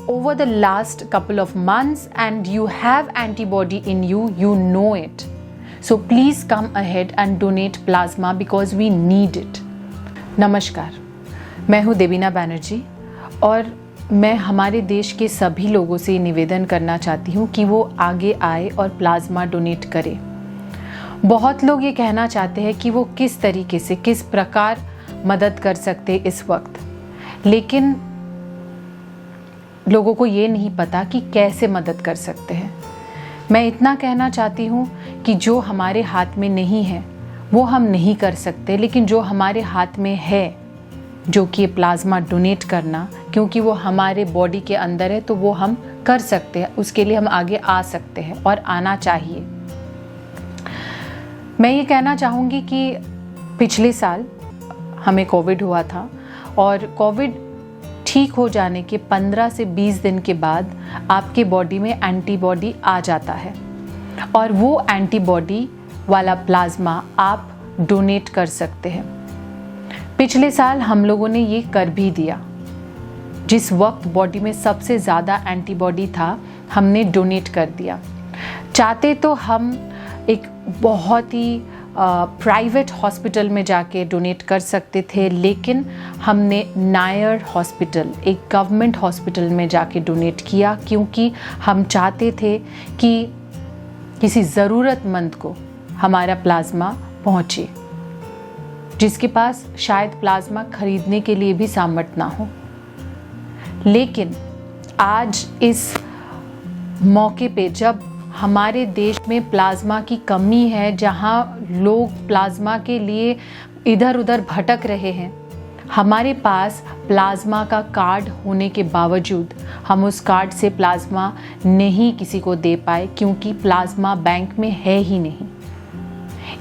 over the last couple of months and you have antibody in you, you know it. So please come ahead and donate plasma because we need it. नमस्कार, मैं हूँ देवीना बैनर्जी और मैं हमारे देश के सभी लोगों से निवेदन करना चाहती हूँ कि वो आगे आए और प्लाज्मा डोनेट करें। बहुत लोग ये कहना चाहते हैं कि वो किस तरीके से, किस प्रकार मदद कर सकते इस वक्त, लेकिन लोगों को ये नहीं पता कि कैसे मदद कर सकते हैं। मैं इतना कहना चाहती हूँ कि जो हमारे हाथ में नहीं है वो हम नहीं कर सकते, लेकिन जो हमारे हाथ में है, जो कि प्लाज्मा डोनेट करना, क्योंकि वो हमारे बॉडी के अंदर है, तो वो हम कर सकते हैं। उसके लिए हम आगे आ सकते हैं और आना चाहिए। मैं ये कहना चाहूँगी कि पिछले साल हमें कोविड हुआ था और कोविड ठीक हो जाने के 15 से 20 दिन के बाद आपके बॉडी में एंटीबॉडी आ जाता है और वो एंटीबॉडी वाला प्लाज्मा आप डोनेट कर सकते हैं। पिछले साल हम लोगों ने ये कर भी दिया। जिस वक्त बॉडी में सबसे ज़्यादा एंटीबॉडी था, हमने डोनेट कर दिया। चाहते तो हम एक बहुत ही प्राइवेट हॉस्पिटल में जाके डोनेट कर सकते थे, लेकिन हमने नायर हॉस्पिटल, एक गवर्नमेंट हॉस्पिटल में जाके डोनेट किया, क्योंकि हम चाहते थे कि किसी ज़रूरतमंद को हमारा प्लाज्मा पहुँचे, जिसके पास शायद प्लाज्मा खरीदने के लिए भी सामर्थ्य ना हो। लेकिन आज इस मौके पे, जब हमारे देश में प्लाज्मा की कमी है, जहां लोग प्लाज्मा के लिए इधर उधर भटक रहे हैं, हमारे पास प्लाज्मा का कार्ड होने के बावजूद हम उस कार्ड से प्लाज्मा नहीं किसी को दे पाए, क्योंकि प्लाज्मा बैंक में है ही नहीं।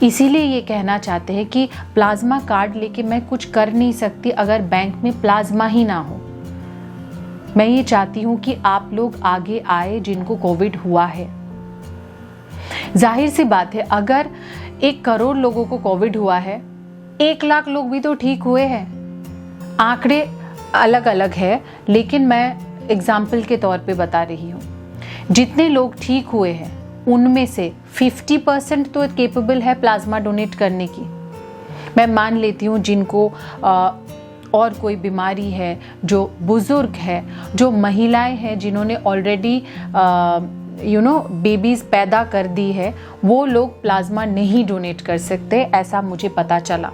इसीलिए ये कहना चाहते हैं कि प्लाज्मा कार्ड लेके मैं कुछ कर नहीं सकती अगर बैंक में प्लाज्मा ही ना हो। मैं ये चाहती हूँ कि आप लोग आगे आए जिनको कोविड हुआ है। जाहिर सी बात है, अगर 1 करोड़ लोगों को कोविड हुआ है, 1 लाख लोग भी तो ठीक हुए हैं। आंकड़े अलग अलग है, लेकिन मैं एग्जाम्पल के तौर पे बता रही हूँ। जितने लोग ठीक हुए हैं उनमें से 50% तो केपेबल है प्लाज्मा डोनेट करने की। मैं मान लेती हूँ जिनको और कोई बीमारी है, जो बुजुर्ग है, जो महिलाएं हैं जिन्होंने ऑलरेडी बेबीज़ पैदा कर दी है, वो लोग प्लाज्मा नहीं डोनेट कर सकते, ऐसा मुझे पता चला।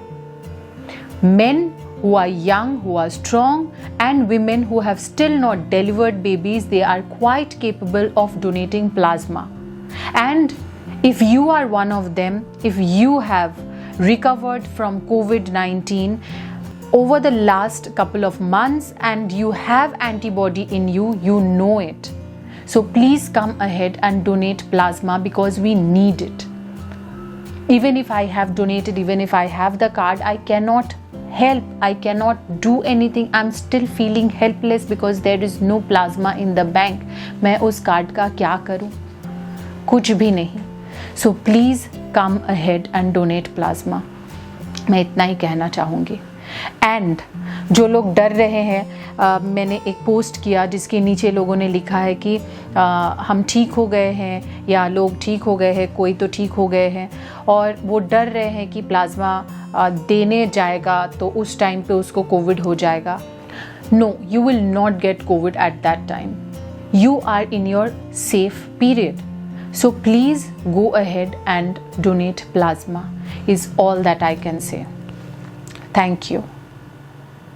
Men who are young, who are strong, and women who have still not delivered babies, they are quite capable of donating plasma. And if you are one of them, if you have recovered from COVID-19 over the last couple of months and you have antibody in you, you know it. So please come ahead and donate plasma because we need it. Even if I have donated, even if I have the card, I cannot help. I cannot do anything. I'm still feeling helpless because there is no plasma in the bank. मैं उस card का क्या करूं? कुछ भी नहीं। So please come ahead and donate plasma. मैं इतना ही कहना चाहूँगी। एंड जो लोग डर रहे हैं, मैंने एक पोस्ट किया जिसके नीचे लोगों ने लिखा है कि हम ठीक हो गए हैं या लोग ठीक हो गए हैं, कोई तो ठीक हो गए हैं, और वो डर रहे हैं कि प्लाज्मा देने जाएगा तो उस टाइम पे उसको कोविड हो जाएगा। No, you will not get covid at that time. You are in your safe period. So please go ahead and donate plasma is all that I can say. Thank you.